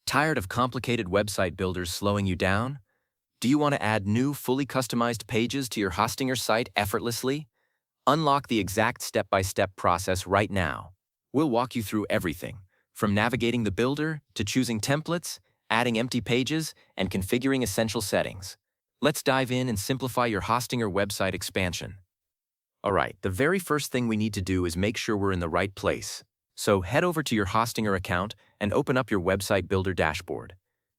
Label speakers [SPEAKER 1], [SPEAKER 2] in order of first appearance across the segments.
[SPEAKER 1] Tired of complicated website builders slowing you down? Do you want to add new, fully customized pages to your Hostinger site effortlessly? Unlock the exact step-by-step process right now. We'll walk you through everything, from navigating the builder to choosing templates, adding empty pages, and configuring essential settings. Let's dive in and simplify your Hostinger website expansion. Alright, the very first thing we need to do is make sure we're in the right place. So head over to your Hostinger account and open up your website builder dashboard.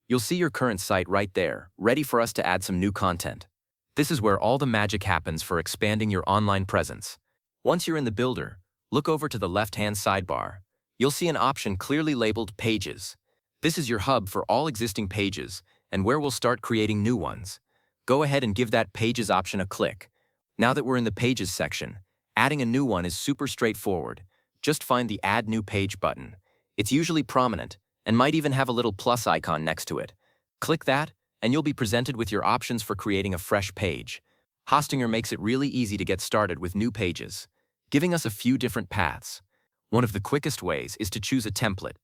[SPEAKER 1] You'll see your current site right there, ready for us to add some new content. This is where all the magic happens for expanding your online presence. Once you're in the builder, look over to the left-hand sidebar. You'll see an option clearly labeled Pages. This is your hub for all existing pages and where we'll start creating new ones. Go ahead and give that Pages option a click. Now that we're in the Pages section, adding a new one is super straightforward. Just find the Add New Page button. It's usually prominent and might even have a little plus icon next to it. Click that, and you'll be presented with your options for creating a fresh page. Hostinger makes it really easy to get started with new pages, giving us a few different paths. One of the quickest ways is to choose a template.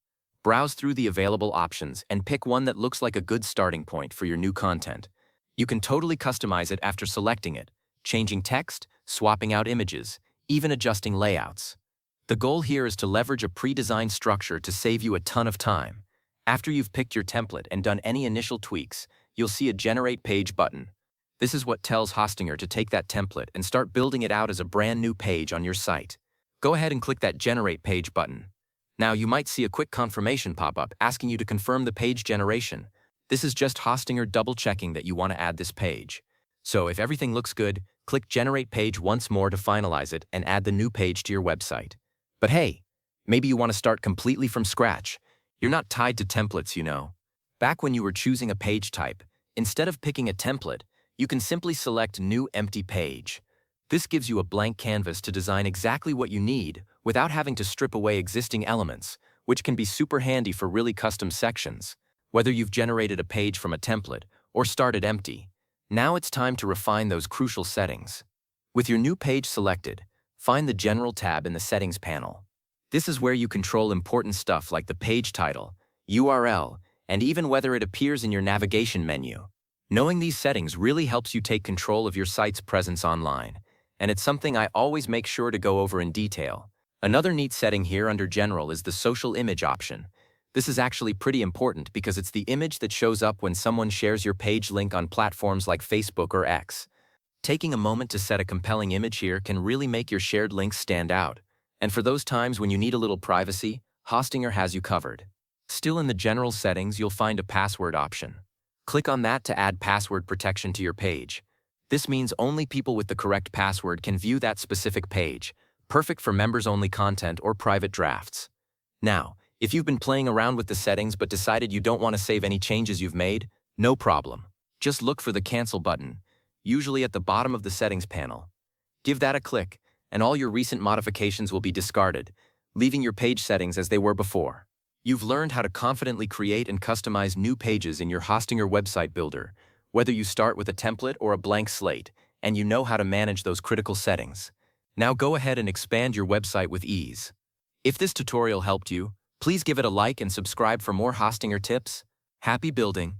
[SPEAKER 1] Browse through the available options and pick one that looks like a good starting point for your new content. You can totally customize it after selecting it, changing text, swapping out images, even adjusting layouts. The goal here is to leverage a pre-designed structure to save you a ton of time. After you've picked your template and done any initial tweaks, you'll see a Generate Page button. This is what tells Hostinger to take that template and start building it out as a brand new page on your site. Go ahead and click that Generate Page button. Now you might see a quick confirmation pop-up asking you to confirm the page generation. This is just Hostinger double-checking that you want to add this page. So if everything looks good, click Generate Page once more to finalize it and add the new page to your website. But hey, maybe you want to start completely from scratch. You're not tied to templates, you know. Back when you were choosing a page type, instead of picking a template, you can simply select New Empty Page. This gives you a blank canvas to design exactly what you need without having to strip away existing elements, which can be super handy for really custom sections. Whether you've generated a page from a template or started empty, now it's time to refine those crucial settings. With your new page selected, find the General tab in the Settings panel. This is where you control important stuff like the page title, URL, and even whether it appears in your navigation menu. Knowing these settings really helps you take control of your site's presence online, and it's something I always make sure to go over in detail. Another neat setting here under General is the Social Image option. This is actually pretty important because it's the image that shows up when someone shares your page link on platforms like Facebook or X. Taking a moment to set a compelling image here can really make your shared links stand out. And for those times when you need a little privacy, Hostinger has you covered. Still in the General settings, you'll find a password option. Click on that to add password protection to your page. This means only people with the correct password can view that specific page, perfect for members-only content or private drafts. Now, if you've been playing around with the settings but decided you don't want to save any changes you've made, no problem. Just look for the Cancel button, usually at the bottom of the Settings panel. Give that a click, and all your recent modifications will be discarded, leaving your page settings as they were before. You've learned how to confidently create and customize new pages in your Hostinger website builder, whether you start with a template or a blank slate, and you know how to manage those critical settings. Now go ahead and expand your website with ease. If this tutorial helped you, please give it a like and subscribe for more Hostinger tips. Happy building!